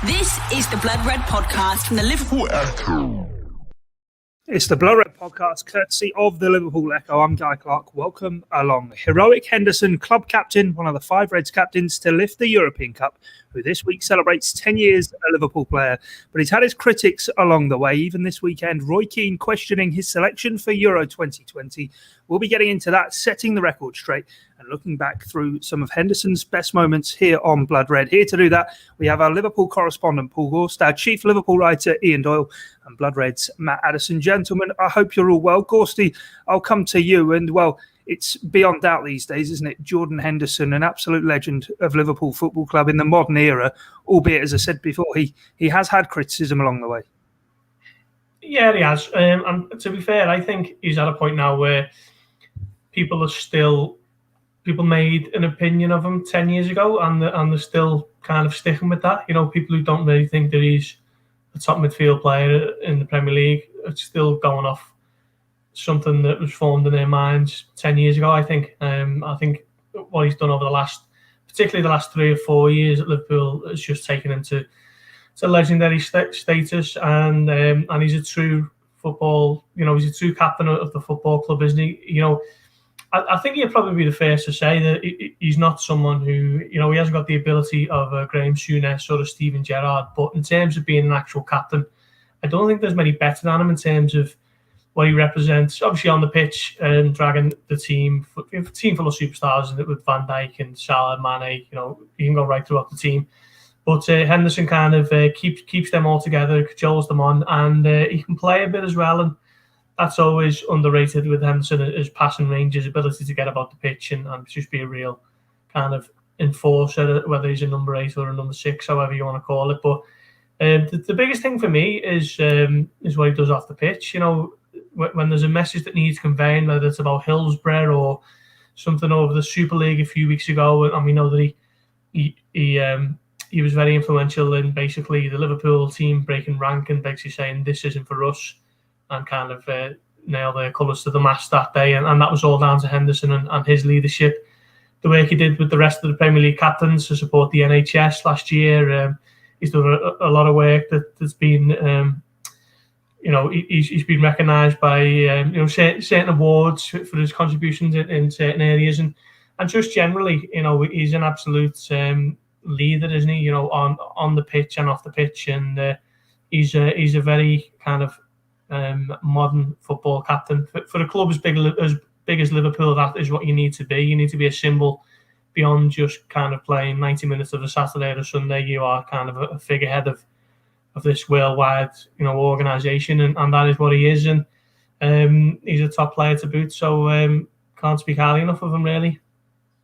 This is the Blood Red podcast from the Liverpool Echo. It's the Blood Red podcast, courtesy of the Liverpool Echo. I'm Guy Clarke. Welcome along. Heroic Henderson, club captain, one of the 5 Reds captains to lift the European Cup, who this week celebrates 10 years a Liverpool player. But he's had his critics along the way. Even this weekend, Roy Keane questioning his selection for Euro 2020. We'll be getting into that, setting the record straight, and looking back through some of Henderson's best moments here on Blood Red. Here to do that, we have our Liverpool correspondent, Paul Gorst, our chief Liverpool writer, Ian Doyle, and Blood Red's Matt Addison. Gentlemen, I hope you're all well. Gorsty, I'll come to you. And, well, it's beyond doubt these days, isn't it? Jordan Henderson, an absolute legend of Liverpool Football Club in the modern era, albeit, as I said before, he has had criticism along the way. Yeah, he has. And to be fair, I think he's at a point now where people made an opinion of him 10 years ago, and they're still kind of sticking with that. You know, people who don't really think that he's a top midfield player in the Premier League, it's still going off something that was formed in their minds 10 years ago, I think. I think what he's done over particularly the last 3 or 4 years at Liverpool, has just taken him to legendary status, and he's a true football, he's a true captain of the football club, isn't he? You know, I think he'd probably be the first to say that he's not someone who, he hasn't got the ability of Graham Souness or Steven Gerrard, but in terms of being an actual captain, I don't think there's many better than him in terms of what he represents. Obviously on the pitch and dragging the team, a team full of superstars with Van Dijk and Salah, Mane, you can go right throughout the team. But Henderson kind of keeps them all together, cajoles them on, and he can play a bit as well. And that's always underrated with Henderson, his passing range, his ability to get about the pitch and just be a real kind of enforcer, whether he's a number 8 or a number 6, however you want to call it. But the biggest thing for me is what he does off the pitch. When there's a message that needs conveying, whether it's about Hillsborough or something over the Super League a few weeks ago, and we know that he was very influential in basically the Liverpool team breaking rank and basically saying this isn't for us, and kind of nail their colours to the mast that day. And that was all down to Henderson and his leadership. The work he did with the rest of the Premier League captains to support the NHS last year. He's done a lot of work that's been, he's been recognised by, certain awards for his contributions in certain areas. And just generally, he's an absolute leader, isn't he? On the pitch and off the pitch. And he's a very kind of modern football captain for a club as big as Liverpool. That is what you need to be. You need to be a symbol beyond just kind of playing 90 minutes of a Saturday or a Sunday. You are kind of a figurehead of this worldwide, organisation, and that is what he is. And he's a top player to boot. So can't speak highly enough of him, really.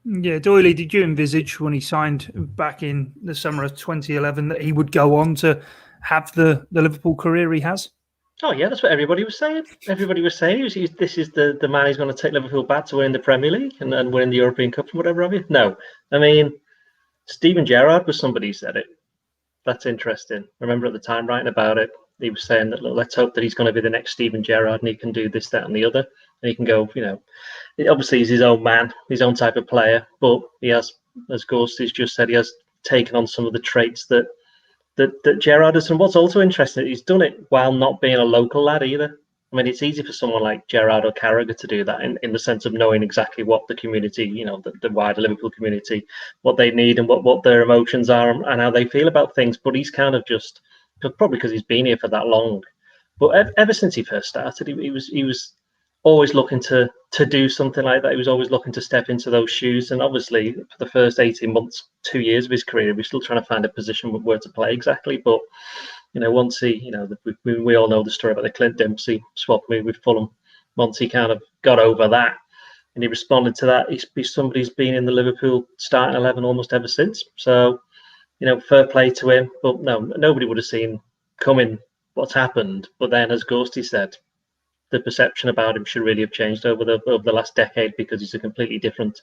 Yeah, Doyle, did you envisage when he signed back in the summer of 2011 that he would go on to have the Liverpool career he has? Oh, yeah, that's what everybody was saying. Everybody was saying this is the man who's going to take Liverpool back to win the Premier League and win the European Cup and whatever have you. No, I mean, Steven Gerrard was somebody who said it. That's interesting. I remember at the time writing about it, he was saying that, look, let's hope that he's going to be the next Steven Gerrard and he can do this, that and the other. And he can go, obviously he's his own man, his own type of player, but he has, as Gorst has just said, he has taken on some of the traits that Gerrard has. And what's also interesting, he's done it while not being a local lad either. I mean, it's easy for someone like Gerrard or Carragher to do that in the sense of knowing exactly what the community, the wider Liverpool community, what they need and what their emotions are and how they feel about things. But he's kind of just, probably because he's been here for that long. But ever since he first started, he was always looking to do something like that. He was always looking to step into those shoes. And obviously, for the first 18 months, 2 years of his career, he was still trying to find a position where to play exactly. But once he, we all know the story about the Clint Dempsey swap move with Fulham. Once he kind of got over that and he responded to that, he's somebody who's been in the Liverpool starting 11 almost ever since. So, fair play to him. But no, nobody would have seen coming what's happened. But then, as Ghosty said, the perception about him should really have changed over the last decade because he's a completely different.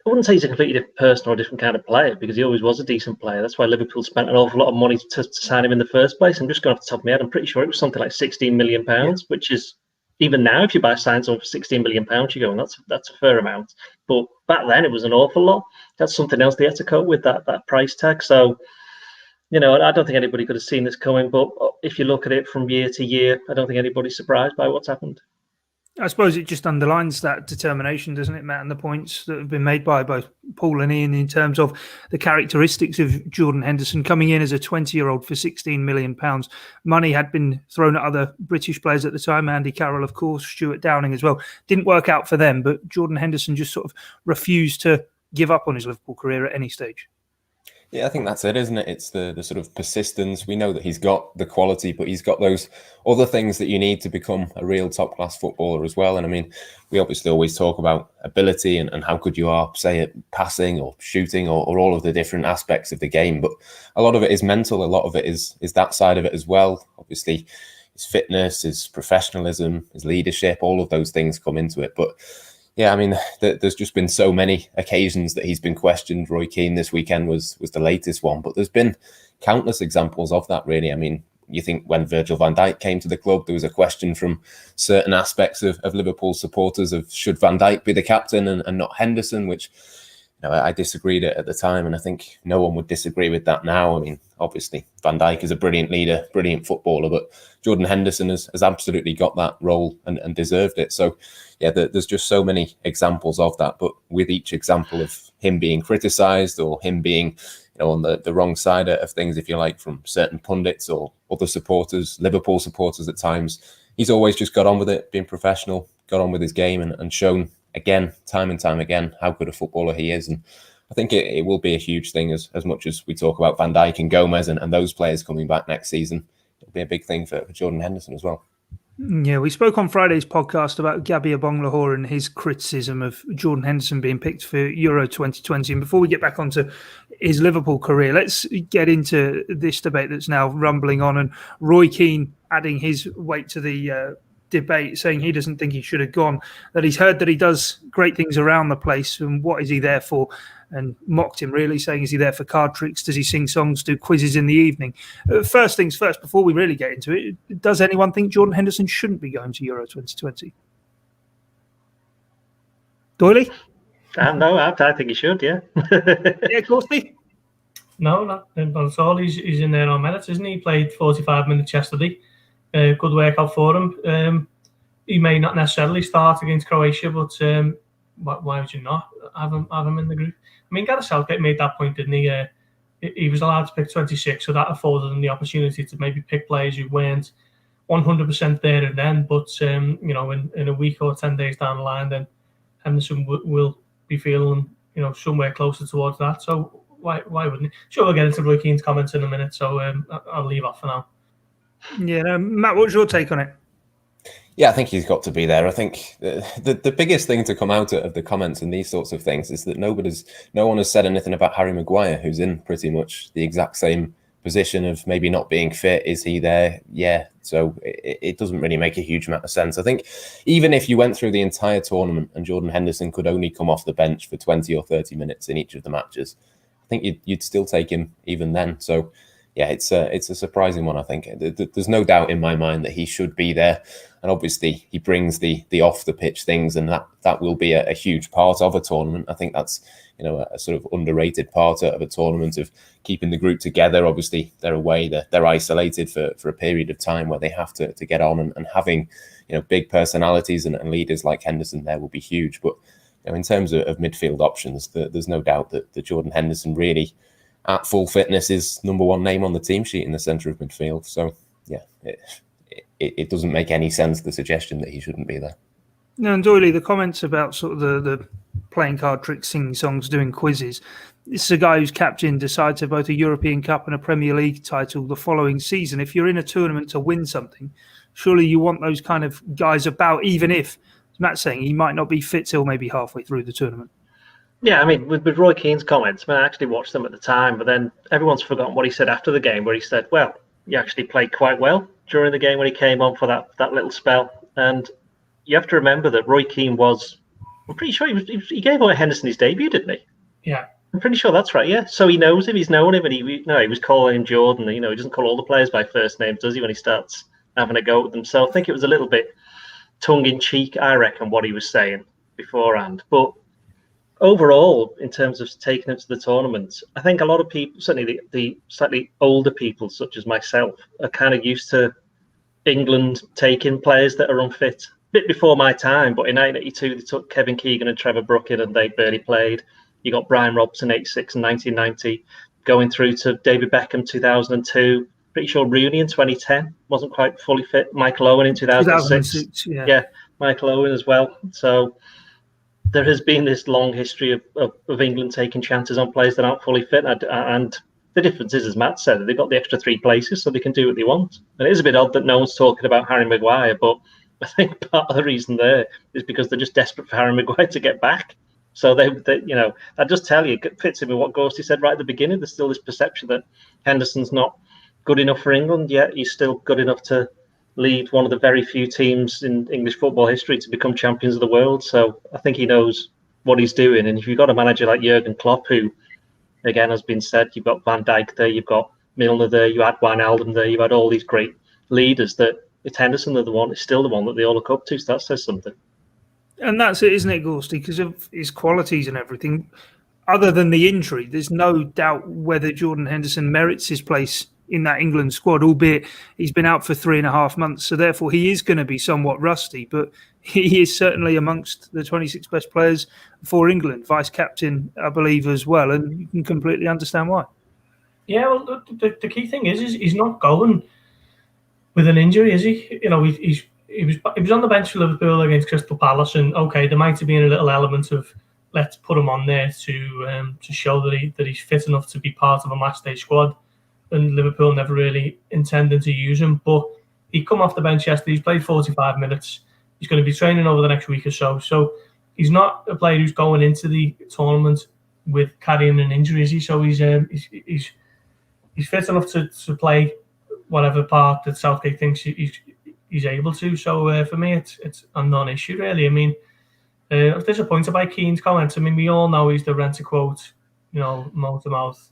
I wouldn't say he's a completely different person or a different kind of player because he always was a decent player. That's why Liverpool spent an awful lot of money to sign him in the first place. I'm just going off the top of my head. I'm pretty sure it was something like £16 million, which is, even now, if you sign someone for £16 million, you're going, that's a fair amount. But back then, it was an awful lot. That's something else they had to cope with, that price tag. So You know, I don't think anybody could have seen this coming, but if you look at it from year to year, I don't think anybody's surprised by what's happened. I suppose it just underlines that determination, doesn't it, Matt, and the points that have been made by both Paul and Ian in terms of the characteristics of Jordan Henderson coming in as a 20-year-old for £16 million. Money had been thrown at other British players at the time, Andy Carroll, of course, Stuart Downing as well. Didn't work out for them, but Jordan Henderson just sort of refused to give up on his Liverpool career at any stage. Yeah, I think that's it, isn't it? It's the sort of persistence. We know that he's got the quality, but he's got those other things that you need to become a real top-class footballer as well. And I mean, we obviously always talk about ability and how good you are, say, at passing or shooting or all of the different aspects of the game. But a lot of it is mental. A lot of it is that side of it as well. Obviously, his fitness, his professionalism, his leadership, all of those things come into it. But yeah, I mean, there's just been so many occasions that he's been questioned. Roy Keane this weekend was the latest one, but there's been countless examples of that, really. I mean, you think when Virgil van Dijk came to the club, there was a question from certain aspects of Liverpool supporters of should Van Dijk be the captain and not Henderson, which I disagreed at the time, and I think no one would disagree with that now. I mean, obviously, Van Dijk is a brilliant leader, brilliant footballer, but Jordan Henderson has absolutely got that role and deserved it. So, yeah, there's just so many examples of that. But with each example of him being criticised or him being on the wrong side of things, if you like, from certain pundits or other supporters, Liverpool supporters at times, he's always just got on with it, being professional, got on with his game and shown again, time and time again, how good a footballer he is. And I think it will be a huge thing as much as we talk about Van Dijk and Gomez and those players coming back next season. It'll be a big thing for Jordan Henderson as well. Yeah, we spoke on Friday's podcast about Gabby Abong-Lahore and his criticism of Jordan Henderson being picked for Euro 2020. And before we get back onto his Liverpool career, let's get into this debate that's now rumbling on. And Roy Keane adding his weight to the debate, saying he doesn't think he should have gone, that he's heard that he does great things around the place, and what is he there for? And mocked him, really, saying, is he there for card tricks? Does he sing songs, do quizzes in the evening? First things first, before we really get into it, does anyone think Jordan Henderson shouldn't be going to Euro 2020? Doyley? No, I think he should, yeah. Yeah, Gorsty? No, not at all. He's in there on minutes, isn't he? He played 45 minutes yesterday. Good workout for him. He may not necessarily start against Croatia, but why would you not have him in the group? I mean, Gareth Southgate made that point, didn't he? He was allowed to pick 26, so that afforded him the opportunity to maybe pick players who weren't 100% there and then. But in a week or 10 days down the line, then Henderson will be feeling somewhere closer towards that. So why wouldn't he? Sure, we'll get into Roy Keane's comments in a minute, so I'll leave off for now. Yeah, Matt, what's your take on it? Yeah, I think he's got to be there. I think the biggest thing to come out of the comments and these sorts of things is that no one has said anything about Harry Maguire, who's in pretty much the exact same position of maybe not being fit. Is he there? Yeah. So it doesn't really make a huge amount of sense. I think even if you went through the entire tournament and Jordan Henderson could only come off the bench for 20 or 30 minutes in each of the matches, I think you'd still take him even then. So yeah, it's a surprising one, I think. There's no doubt in my mind that he should be there. And obviously, he brings the off-the-pitch things, and that will be a huge part of a tournament. I think that's a sort of underrated part of a tournament of keeping the group together. Obviously, they're away, they're isolated for a period of time where they have to get on, and having big personalities and leaders like Henderson there will be huge. But in terms of midfield options, there's no doubt that Jordan Henderson really, at full fitness, is number one name on the team sheet in the centre of midfield. So, yeah, it doesn't make any sense, the suggestion that he shouldn't be there. No, and Doyley, the comments about sort of the playing card tricks, singing songs, doing quizzes. This is a guy who's captain, decides of both a European Cup and a Premier League title the following season. If you're in a tournament to win something, surely you want those kind of guys about, even if, as Matt's saying, he might not be fit till maybe halfway through the tournament. Yeah, I mean, with Roy Keane's comments, I actually watched them at the time, but then everyone's forgotten what he said after the game, where he said, well, he actually played quite well during the game when he came on for that little spell. And you have to remember that Roy Keane I'm pretty sure he gave away Henderson his debut, didn't he? Yeah. I'm pretty sure that's right, yeah. So he knows him, he's known him, and he was calling him Jordan. He doesn't call all the players by first names, does he, when he starts having a go at them? So I think it was a little bit tongue-in-cheek, I reckon, what he was saying beforehand. But overall, in terms of taking it to the tournament, I think a lot of people, certainly the slightly older people, such as myself, are kind of used to England taking players that are unfit. A bit before my time, but in 1982, they took Kevin Keegan and Trevor Brooking, and they barely played. You got Brian Robson, 86 and 1990, going through to David Beckham, 2002. Pretty sure Rooney in 2010 wasn't quite fully fit. Michael Owen in 2006. Yeah, Michael Owen as well. So there has been this long history of England taking chances on players that aren't fully fit. And the difference is, as Matt said, they've got the extra 3 places, so they can do what they want. And it is a bit odd that no one's talking about Harry Maguire, but I think part of the reason there is because they're just desperate for Harry Maguire to get back. So they I just tell you, it fits in with what Gorst said right at the beginning. There's still this perception that Henderson's not good enough for England, yet he's still good enough to lead one of the very few teams in English football history to become champions of the world. So I think he knows what he's doing. And if you've got a manager like Jurgen Klopp, who, again, has been said, you've got Van Dijk there, you've got Milner there, you had Wijnaldum there, you've had all these great leaders, that it's Henderson is still the one that they all look up to. So that says something. And that's it, isn't it, Gorsty? Because of his qualities and everything. Other than the injury, there's no doubt whether Jordan Henderson merits his place in that England squad, albeit he's been out for 3.5 months. So therefore, he is going to be somewhat rusty, but he is certainly amongst the 26 best players for England, vice-captain, I believe, as well. And you can completely understand why. Yeah, well, the key thing is he's not going with an injury, is he? You know, he was on the bench for Liverpool against Crystal Palace, and okay, there might have been a little element of let's put him on there to show that he's fit enough to be part of a matchday squad. And Liverpool never really intended to use him, but he come off the bench yesterday. He's played 45 minutes. He's going to be training over the next week or so. So he's not a player who's going into the tournament with carrying an injury, is he? So he's fit enough to play whatever part that Southgate thinks he's able to. So for me, it's a non-issue really. I mean, I was disappointed by Keane's comments. I mean, we all know he's the rent-a-quote, mouth to mouth.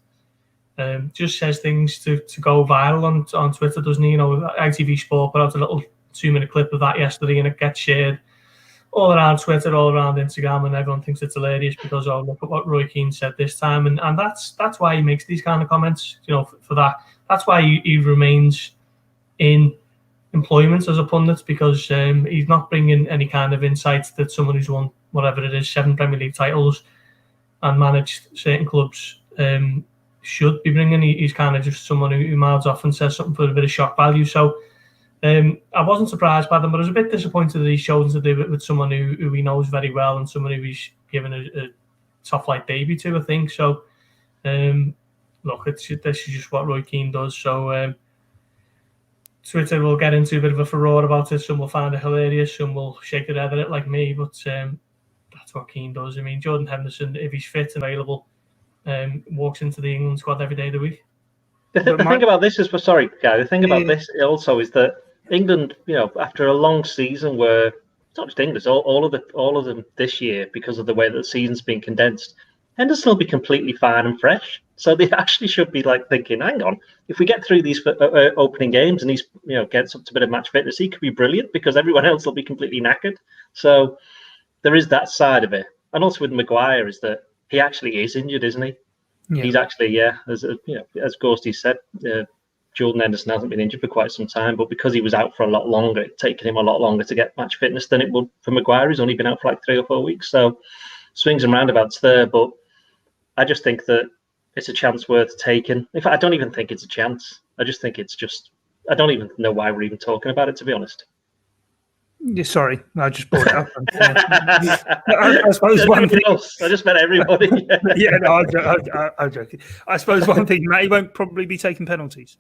Just says things to go viral on Twitter, doesn't he? ITV Sport put out a little 2-minute clip of that yesterday, and it gets shared all around Twitter, all around Instagram, and everyone thinks it's hilarious because, oh, look at what Roy Keane said this time, and that's why he makes these kind of comments. For that, that's why he remains in employment as a pundit, because he's not bringing any kind of insights that someone who's won whatever it is, 7 Premier League titles and managed certain clubs should be bringing. He's kind of just someone who mouths off and says something for a bit of shock value. So I wasn't surprised by them, but I was a bit disappointed that he's chosen to do it with someone who he knows very well and someone who he's given a top flight debut to, I think. So look, this is just what Roy Keane does. So Twitter will get into a bit of a furore about it. Some will find it hilarious, some will shake their head at it like me, but that's what Keane does. I mean, Jordan Henderson, if he's fit and available, walks into the England squad every day of the week. The thing about this is, sorry, Guy, the thing about this also is that England, after a long season where it's not just England, all of them this year, because of the way that the season's been condensed, Henderson will be completely fine and fresh. So they actually should be thinking, hang on, if we get through these opening games and he's gets up to a bit of match fitness, he could be brilliant because everyone else will be completely knackered. So there is that side of it, and also with Maguire is that he actually is injured, isn't he? Yeah. He's actually, as Gorsty said, Jordan Henderson hasn't been injured for quite some time, but because he was out for a lot longer, it's taken him a lot longer to get match fitness than it would for Maguire. He's only been out for 3 or 4 weeks, so swings and roundabouts there. But I just think that it's a chance worth taking. In fact, I don't even think it's a chance. I just think it's just, I don't even know why we're even talking about it, to be honest. Yeah, sorry, I just brought it up. I suppose one thing else. I just meant everybody. Yeah, no, I'm joking. I suppose one thing, Matt, he won't probably be taking penalties.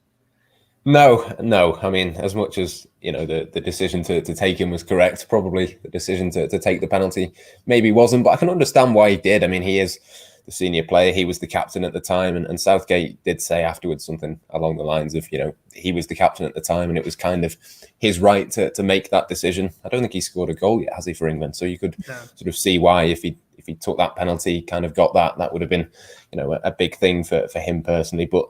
No. I mean, as much as the decision to take him was correct, probably the decision to take the penalty maybe wasn't. But I can understand why he did. I mean, he is the senior player. He was the captain at the time, and Southgate did say afterwards something along the lines of, he was the captain at the time, and it was kind of his right to make that decision. I don't think he scored a goal yet, has he, for England? So you could sort of see why if he took that penalty, kind of got that would have been, a big thing for him personally. But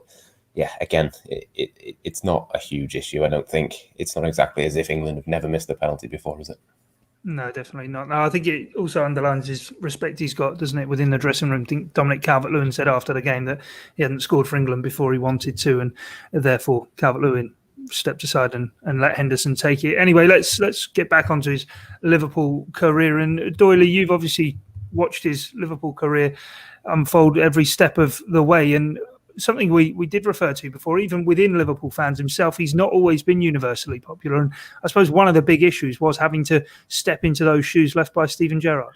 yeah, again, it's not a huge issue. I don't think it's not exactly as if England have never missed a penalty before, is it? No, definitely not. No, I think it also underlines his respect he's got, doesn't it, within the dressing room. I think Dominic Calvert-Lewin said after the game that he hadn't scored for England before he wanted to, and therefore Calvert-Lewin stepped aside and let Henderson take it. Anyway, let's get back onto his Liverpool career. And Doyle, you've obviously watched his Liverpool career unfold every step of the way, and something we did refer to before, even within Liverpool fans himself, he's not always been universally popular. And I suppose one of the big issues was having to step into those shoes left by Steven Gerrard.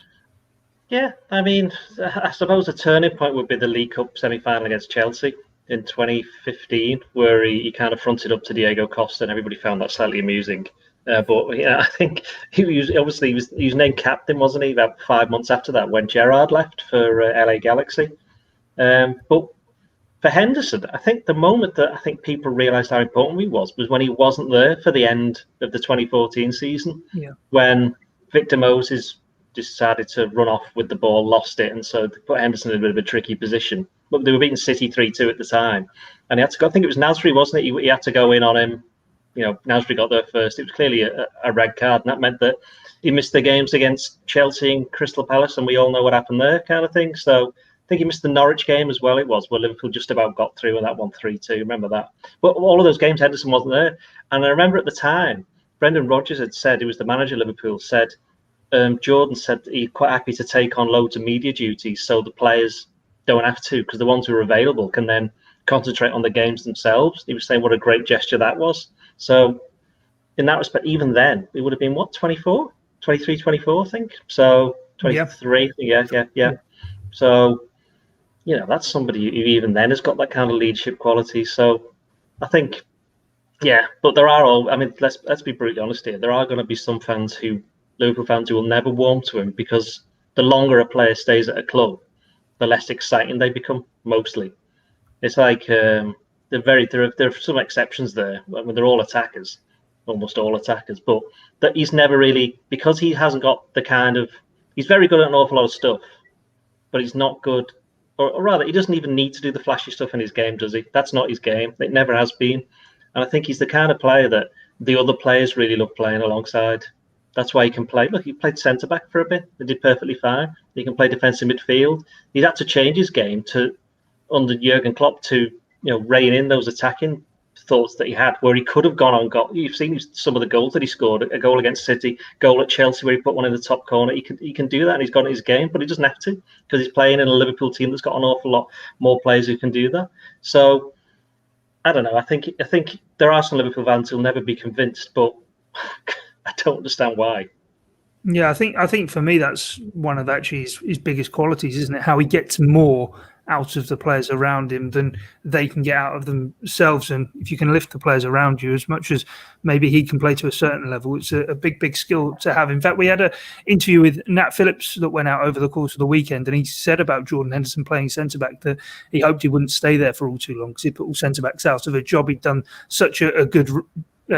Yeah, I mean, I suppose a turning point would be the League Cup semi-final against Chelsea in 2015, where he kind of fronted up to Diego Costa, and everybody found that slightly amusing. But I think he was named captain, wasn't he, about 5 months after that when Gerrard left for LA Galaxy. But for Henderson, I think the moment that I think people realised how important he was when he wasn't there for the end of the 2014 season, when Victor Moses decided to run off with the ball, lost it, and so they put Henderson in a bit of a tricky position. But they were beating City 3-2 at the time, and he had to go. I think it was Nasri, wasn't it? He had to go in on him. Nasri got there first. It was clearly a red card, and that meant that he missed the games against Chelsea and Crystal Palace, and we all know what happened there, kind of thing. So I think he missed the Norwich game as well. It was where Liverpool just about got through and that won 3-2. Remember that? But all of those games, Henderson wasn't there. And I remember at the time, Brendan Rodgers had said, who was the manager of Liverpool, said Jordan said he's quite happy to take on loads of media duties so the players don't have to, because the ones who are available can then concentrate on the games themselves. He was saying what a great gesture that was. So in that respect, even then, it would have been, 24, I think. So 23, yeah. So, that's somebody who even then has got that kind of leadership quality. So I think, but there are let's be brutally honest here. There are going to be some Liverpool fans who will never warm to him, because the longer a player stays at a club, the less exciting they become, mostly. It's like there are some exceptions there. I mean, they're all attackers, almost all attackers, but that he's never really, because he hasn't got the kind of, he's very good at an awful lot of stuff, but he's not good, or rather, he doesn't even need to do the flashy stuff in his game, does he? That's not his game. It never has been. And I think he's the kind of player that the other players really love playing alongside. That's why he can play. Look, he played centre-back for a bit. He did perfectly fine. He can play defensive midfield. He's had to change his game under Jurgen Klopp to rein in those attacking thoughts that he had, where he could have gone on goal. You've seen some of the goals that he scored. A goal against City, goal at Chelsea where he put one in the top corner. He can do that, and he's got his game, but he doesn't have to, because he's playing in a Liverpool team that's got an awful lot more players who can do that. So I don't know. I think there are some Liverpool fans who'll never be convinced, but I don't understand why. Yeah, I think for me that's one of actually his biggest qualities, isn't it? How he gets more out of the players around him than they can get out of themselves. And if you can lift the players around you as much as maybe he can play to a certain level, it's a big skill to have. In fact, we had an interview with Nat Phillips that went out over the course of the weekend, and he said about Jordan Henderson playing centre-back that he hoped he wouldn't stay there for all too long, because he put all centre-backs out of a job. He'd done such a good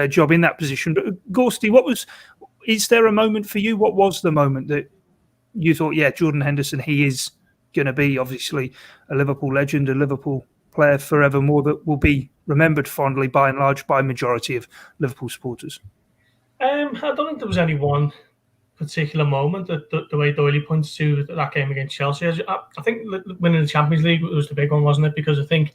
job in that position. But Gorsty, is there a moment for you? What was the moment that you thought, Jordan Henderson, he is going to be obviously a Liverpool legend, a Liverpool player forevermore that will be remembered fondly by and large by a majority of Liverpool supporters? I don't think there was any one particular moment that the way Doyle points to that game against Chelsea. I think winning the Champions League was the big one, wasn't it? Because I think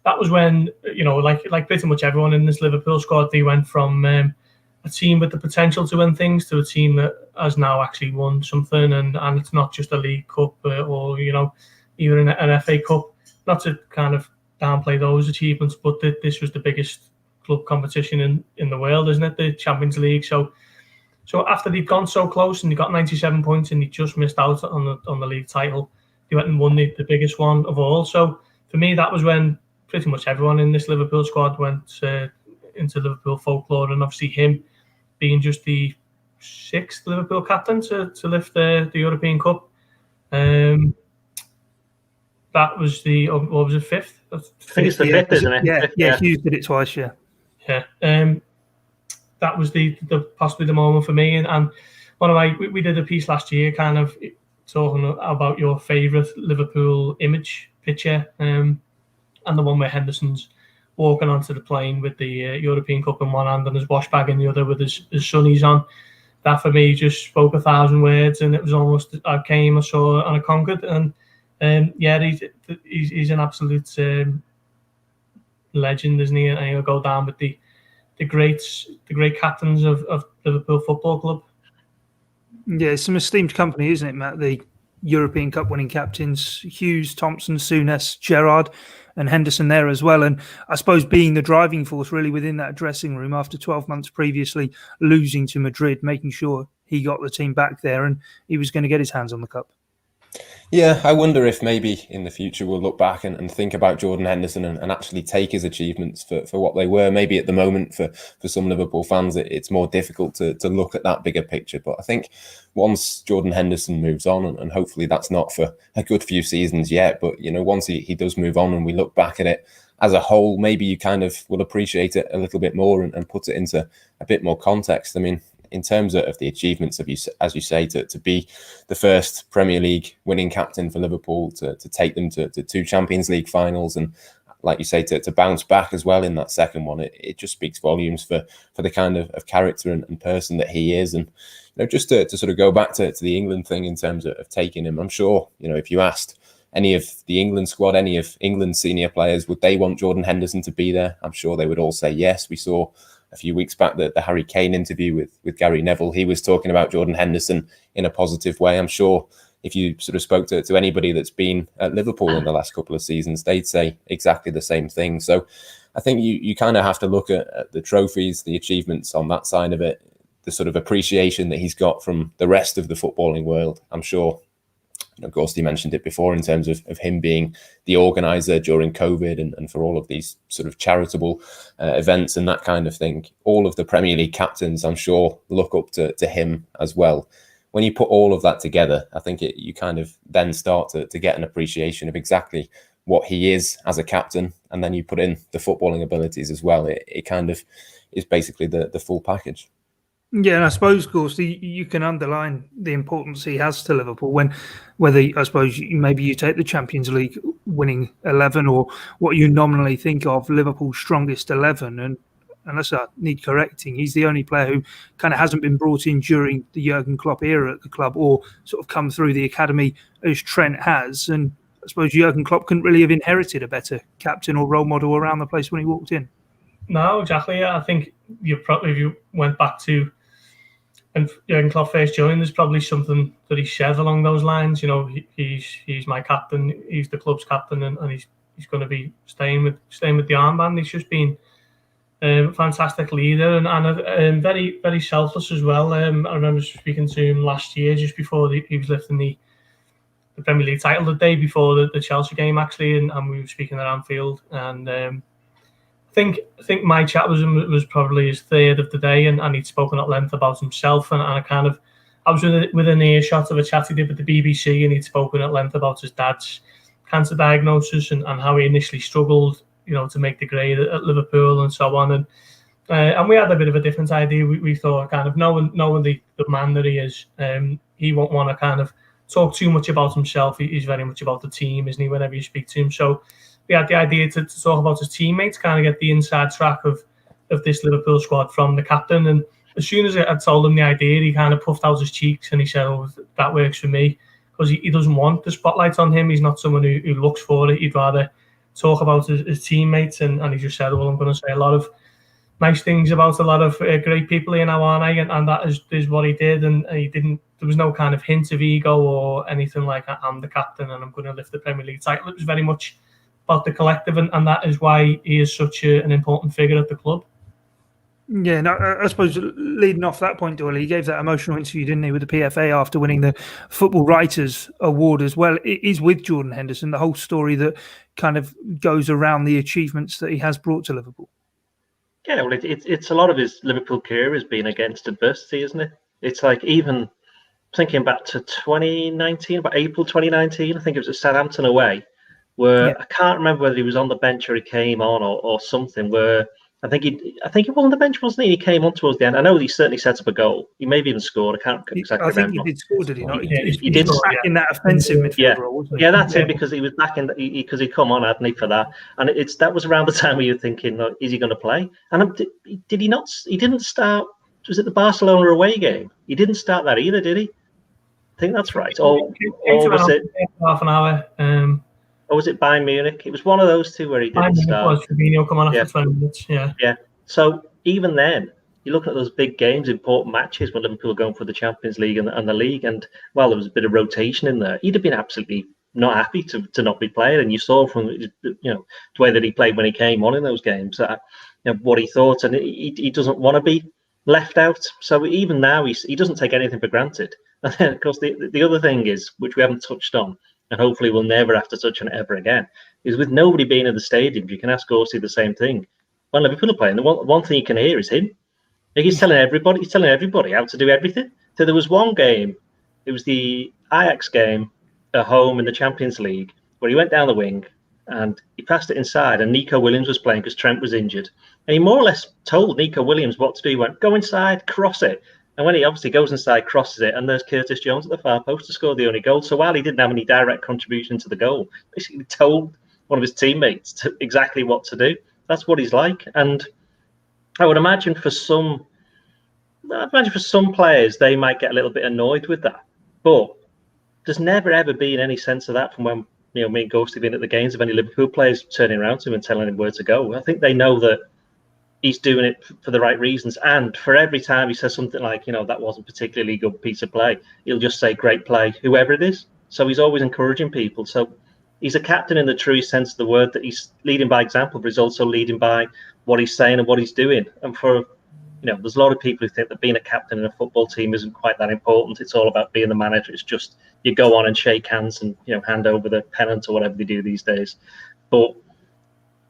that was when, like pretty much everyone in this Liverpool squad, they went from a team with the potential to win things to a team that has now actually won something, and it's not just a League Cup or even an FA Cup. Not to kind of downplay those achievements, but this was the biggest club competition in the world, isn't it? The Champions League. So after they'd gone so close and they got 97 points and they just missed out on the league title, they went and won the biggest one of all. So for me, that was when pretty much everyone in this Liverpool squad went into Liverpool folklore, and obviously him being just the 6th Liverpool captain to lift the European Cup. That was what was it, 5th? I think it's the 5th, isn't it? Yeah, Hughes did it twice, yeah. That was the possibly the moment for me. And one of we did a piece last year kind of talking about your favourite Liverpool image picture, and the one where Henderson's walking onto the plane with the European Cup in one hand and his wash bag in the other with his sunnies on. that for me just spoke 1,000 words, and it was almost I came, I saw, and I conquered. And he's an absolute legend, isn't he? And he'll go down with the great captains of Liverpool Football Club. Yeah, it's some esteemed company, isn't it, Matt? The European Cup winning captains, Hughes, Thompson, Souness, Gerrard and Henderson there as well. And I suppose being the driving force really within that dressing room after 12 months previously losing to Madrid, making sure he got the team back there and he was going to get his hands on the cup. Yeah, I wonder if maybe in the future we'll look back and think about Jordan Henderson and actually take his achievements for what they were. Maybe at the moment for some Liverpool fans, it's more difficult to look at that bigger picture. But I think once Jordan Henderson moves on, and hopefully that's not for a good few seasons yet, but once he does move on and we look back at it as a whole, maybe you kind of will appreciate it a little bit more and put it into a bit more context. I mean, in terms of the achievements of you, as you say, to be the first Premier League winning captain for Liverpool, to take them to 2 Champions League finals, and like you say, to bounce back as well in that second one, it just speaks volumes for the kind of character and person that he is. And just to sort of go back to the England thing in terms of taking him, I'm sure if you asked any of the England squad, any of England's senior players, would they want Jordan Henderson to be there? I'm sure they would all say yes. We saw a few weeks back the Harry Kane interview with Gary Neville. He was talking about Jordan Henderson in a positive way. I'm sure if you sort of spoke to anybody that's been at Liverpool in the last couple of seasons, they'd say exactly the same thing. So I think you kind of have to look at the trophies, the achievements on that side of it, the sort of appreciation that he's got from the rest of the footballing world. I'm sure Gorst mentioned it before in terms of him being the organizer during COVID and for all of these sort of charitable events and that kind of thing. All of the Premier League captains, I'm sure, look up to him as well. When you put all of that together, I think you kind of then start to get an appreciation of exactly what he is as a captain. And then you put in the footballing abilities as well. It kind of is basically the full package. Yeah, and I suppose, Gorst, you can underline the importance he has to Liverpool whether I suppose maybe you take the Champions League winning 11 or what you nominally think of Liverpool's strongest 11. And unless I need correcting, he's the only player who kind of hasn't been brought in during the Jurgen Klopp era at the club or sort of come through the academy as Trent has. And I suppose Jurgen Klopp couldn't really have inherited a better captain or role model around the place when he walked in. No, exactly. I think if you went back to and Jurgen Klopp first joined, there's probably something that he said along those lines. He's my captain, he's the club's captain, and he's going to be staying with the armband. He's just been a fantastic leader and very, very selfless as well. I remember speaking to him last year, just before he was lifting the Premier League title, the day before the Chelsea game actually, and we were speaking at Anfield, and I think my chat with him was probably his third of the day, and he'd spoken at length about himself, and I was within earshot of a chat he did with the BBC, and he'd spoken at length about his dad's cancer diagnosis and how he initially struggled, to make the grade at Liverpool and so on, and we had a bit of a different idea. We thought, kind of knowing the man that he is, he won't want to kind of talk too much about himself. He's very much about the team, isn't he? Whenever you speak to him, so we had the idea to talk about his teammates, kind of get the inside track of this Liverpool squad from the captain. And as soon as I told him the idea, he kind of puffed out his cheeks and he said, "Oh, that works for me," because he doesn't want the spotlight on him. He's not someone who looks for it. He'd rather talk about his teammates. And he just said, "Well, I'm going to say a lot of nice things about a lot of great people here now, aren't I?" And that is what he did. And he didn't. There was no kind of hint of ego or anything like, "I'm the captain and I'm going to lift the Premier League title." It was very much about the collective, and that is why he is such an important figure at the club. Yeah, no, I suppose leading off that point, Doyle, he gave that emotional interview, didn't he, with the PFA after winning the Football Writers Award as well. It is with Jordan Henderson, the whole story that kind of goes around the achievements that he has brought to Liverpool. Yeah, well, it's a lot of his Liverpool career has been against adversity, isn't it? It's like, even thinking back to 2019, about April 2019, I think it was at Southampton away, where I can't remember whether he was on the bench or he came on or something, where I think he was on the bench, wasn't he? He came on towards the end. I know he certainly set up a goal. He maybe even scored. I can't exactly remember. I think he did score, did he not? He did back in that offensive midfield role, wasn't he? Yeah, that's it, because he was back in because he'd come on, hadn't he, for that? And that was around the time where you were thinking, is he going to play? And did he not? He didn't start Was it the Barcelona away game? He didn't start that either, did he? I think that's right. Or was it half an hour? Or was it Bayern Munich? It was one of those two where he didn't start. Was Fabinho coming after 20 minutes? Yeah. So even then, you look at those big games, important matches when Liverpool were going for the Champions League and the league, and there was a bit of rotation in there. He'd have been absolutely not happy to not be playing, and you saw from the way that he played when he came on in those games what he thought, and he doesn't want to be left out. So even now, he doesn't take anything for granted. And then, of course, the other thing is, which we haven't touched on, and hopefully we'll never have to touch on it ever again, is with nobody being in the stadium, you can ask Gorst the same thing. When Liverpool are playing, the one thing you can hear is him. He's telling everybody how to do everything. So there was one game, it was the Ajax game at home in the Champions League, where he went down the wing and he passed it inside, and Nico Williams was playing because Trent was injured. And he more or less told Nico Williams what to do. He went, go inside, cross it. And when he obviously goes inside, crosses it, and there's Curtis Jones at the far post to score the only goal. So while he didn't have any direct contribution to the goal, basically told one of his teammates exactly what to do. That's what he's like. And I would imagine for some players, they might get a little bit annoyed with that. But there's never, ever been any sense of that from when me and Gorst have been at the games of any Liverpool players turning around to him and telling him where to go. I think they know that he's doing it for the right reasons. And for every time he says something like, that wasn't particularly good piece of play, he'll just say, great play, whoever it is. So he's always encouraging people. So he's a captain in the truest sense of the word, that he's leading by example, but he's also leading by what he's saying and what he's doing. And for, there's a lot of people who think that being a captain in a football team isn't quite that important. It's all about being the manager. It's just you go on and shake hands and, hand over the pennant or whatever they do these days. But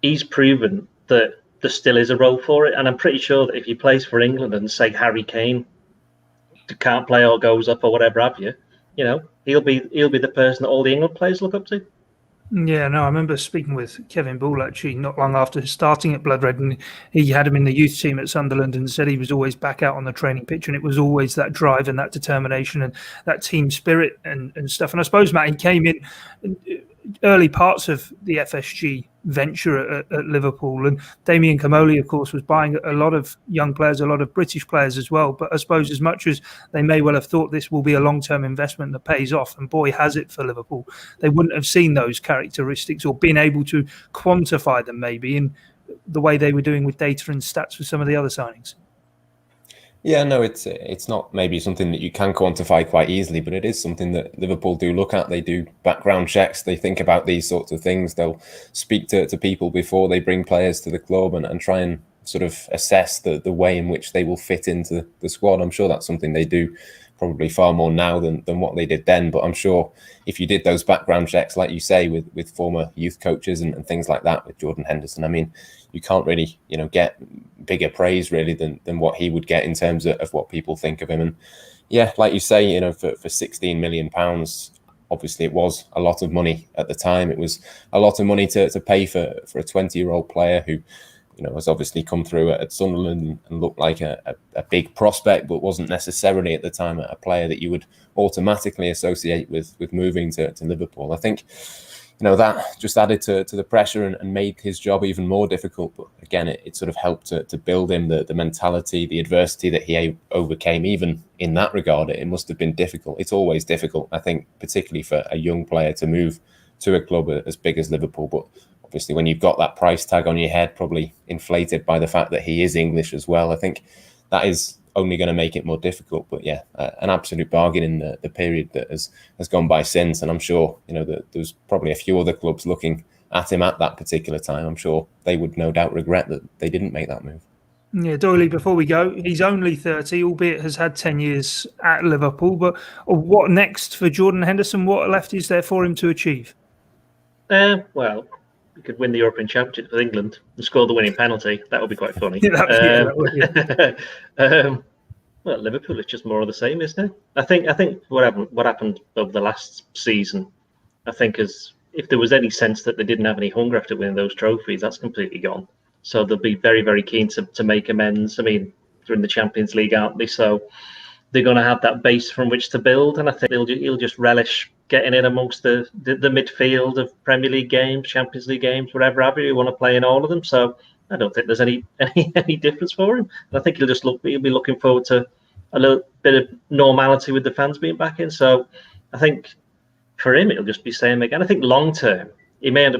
he's proven that there still is a role for it. And I'm pretty sure that if he plays for England and, say, Harry Kane can't play or goes up or whatever have you, he'll be the person that all the England players look up to. Yeah, no, I remember speaking with Kevin Ball actually not long after starting at Blood Red, and he had him in the youth team at Sunderland and said he was always back out on the training pitch, and it was always that drive and that determination and that team spirit and stuff. And I suppose, Matt, he came in early parts of the FSG venture at Liverpool, and Damien Comolli, of course, was buying a lot of young players, a lot of British players as well. But I suppose as much as they may well have thought this will be a long-term investment that pays off, and boy, has it for Liverpool, they wouldn't have seen those characteristics or been able to quantify them maybe in the way they were doing with data and stats for some of the other signings. Yeah, no, it's not maybe something that you can quantify quite easily, but it is something that Liverpool do look at. They do background checks. They think about these sorts of things. They'll speak to people before they bring players to the club and try and sort of assess the way in which they will fit into the squad. I'm sure that's something they do probably far more now than what they did then. But I'm sure if you did those background checks, like you say, with former youth coaches and things like that, with Jordan Henderson, I mean, you can't really, get bigger praise really than what he would get in terms of what people think of him. And yeah, like you say, for £16 million, obviously it was a lot of money at the time. It was a lot of money to pay for a 20-year-old player who, has obviously come through at Sunderland and looked like a big prospect, but wasn't necessarily at the time a player that you would automatically associate with moving to Liverpool. I think, that just added to the pressure and made his job even more difficult. But again, it sort of helped to build him the mentality, the adversity that he overcame. Even in that regard, it must have been difficult. It's always difficult, I think, particularly for a young player to move to a club as big as Liverpool. But obviously, when you've got that price tag on your head, probably inflated by the fact that he is English as well, I think that is only going to make it more difficult. But yeah, an absolute bargain in the period that has gone by since. And I'm sure, that there's probably a few other clubs looking at him at that particular time. I'm sure they would no doubt regret that they didn't make that move. Yeah, Doyle, before we go, he's only 30, albeit has had 10 years at Liverpool. But what next for Jordan Henderson? What left is there for him to achieve? Well, we could win the European Championship with England and score the winning penalty. That would be quite funny. Well, Liverpool is just more of the same, isn't it? I think what happened over the last season, I think, is if there was any sense that they didn't have any hunger after winning those trophies, that's completely gone. So they'll be very, very keen to make amends. I mean, they're in the Champions League, aren't they? So they're going to have that base from which to build, and I think he'll just relish getting in amongst the midfield of Premier League games, Champions League games, whatever have you want to play in all of them. So I don't think there's any difference for him. And I think he'll be looking forward to a little bit of normality with the fans being back in. So I think for him, it'll just be same again. I think long term, he may end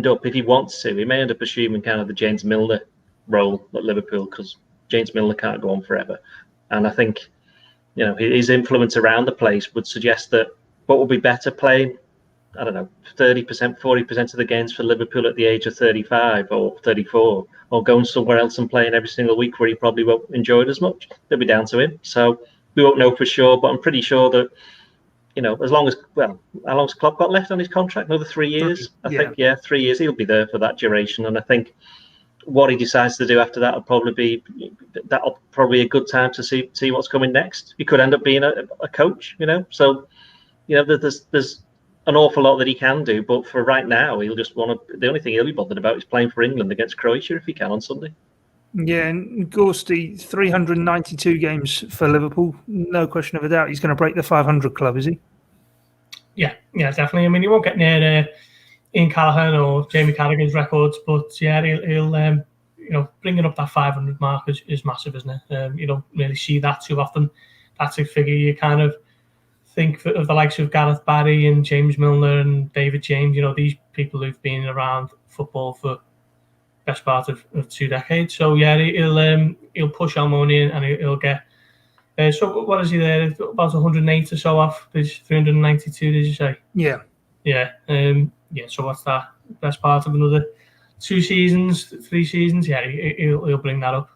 up if he wants to, he may end up assuming kind of the James Milner role at Liverpool, because James Milner can't go on forever. And I think, his influence around the place would suggest that what would be better playing, I don't know, 30%, 40% of the games for Liverpool at the age of 35 or 34, or going somewhere else and playing every single week where he probably won't enjoy it as much. It'll be down to him. So we won't know for sure, but I'm pretty sure that, as long as, how long's Klopp got left on his contract? Another 3 years? I think 3 years. He'll be there for that duration. And I think what he decides to do after that will probably be a good time to see what's coming next. He could end up being a coach, So, there's an awful lot that he can do, but for right now, he'll just the only thing he'll be bothered about is playing for England against Croatia if he can on Sunday. Yeah, and Gorsty, 392 games for Liverpool. No question of a doubt, he's going to break the 500 club, is he? Yeah, definitely. I mean, he won't get near Ian Callaghan or Jamie Carragher's records, but he'll bringing up that 500 mark is massive, isn't it? You don't really see that too often. That's a figure you kind of think of the likes of Gareth Barry and James Milner and David James. These people who've been around football for best part of 2 decades. So he'll push Almoni and he'll get. So what is he there? About 108 or so off. There's 392. Did you say? Yeah. So what's that? Best part of another 2 seasons, 3 seasons. Yeah, he'll bring that up.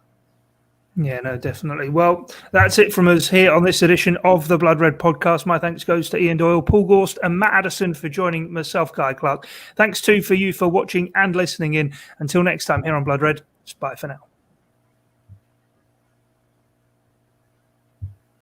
Yeah, no, definitely. Well, that's it from us here on this edition of the Blood Red podcast. My thanks goes to Ian Doyle, Paul Gorst and Matt Addison for joining myself, Guy Clarke. Thanks too for you for watching and listening in. Until next time here on Blood Red, it's bye for now.